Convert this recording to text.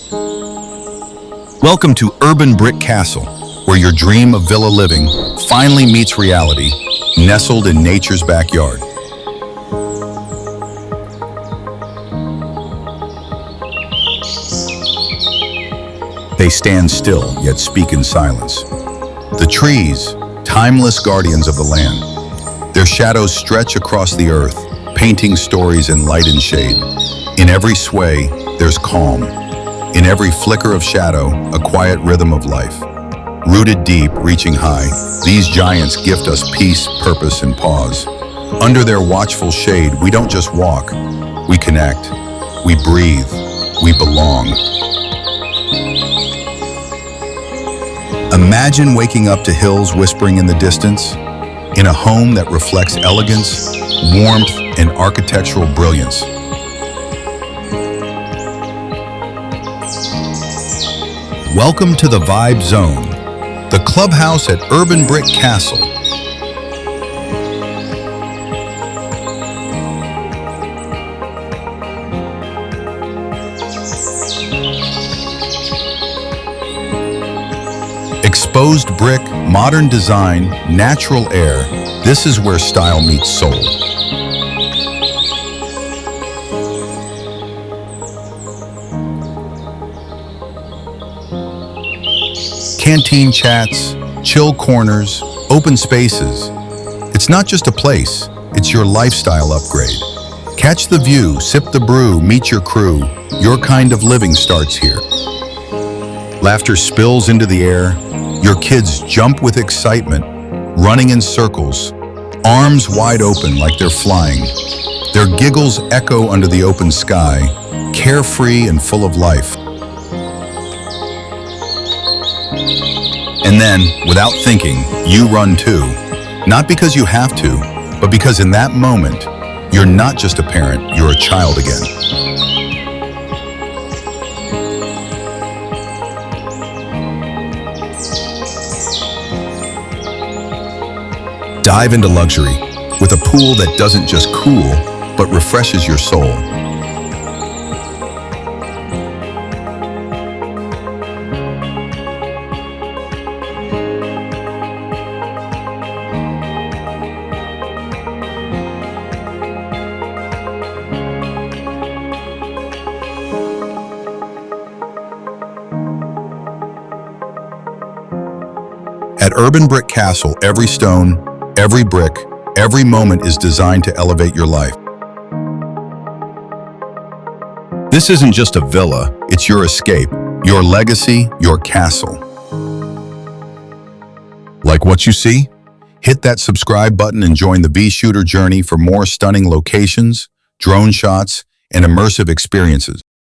Welcome to Urbanbrick Castle, where your dream of villa living finally meets reality, nestled in nature's backyard. They stand still, yet speak in silence. The trees, timeless guardians of the land. Their shadows stretch across the earth, painting stories in light and shade. In every sway, there's calm. In every flicker of shadow, a quiet rhythm of life. Rooted deep, reaching high, these giants gift us peace, purpose, and pause. Under their watchful shade, we don't just walk, we connect, we breathe, we belong. Imagine waking up to hills whispering in the distance, in a home that reflects elegance, warmth, and architectural brilliance. Welcome to the Vibe Zone, the Clubhouse at Urbanbrick Castle. Exposed brick, modern design, natural air, this is where style meets soul. Canteen chats, chill corners, open spaces. It's not just a place, it's your lifestyle upgrade. Catch the view, sip the brew, meet your crew. Your kind of living starts here. Laughter spills into the air. Your kids jump with excitement, running in circles, arms wide open like they're flying. Their giggles echo under the open sky, carefree and full of life. And then, without thinking, you run too. Not because you have to, but because in that moment, you're not just a parent, you're a child again. Dive into luxury with a pool that doesn't just cool, but refreshes your soul. At Urbanbrick Castle, every stone, every brick, every moment is designed to elevate your life. This isn't just a villa, it's your escape, your legacy, your castle. Like what you see? Hit that subscribe button and join the vShooter journey for more stunning locations, drone shots, and immersive experiences.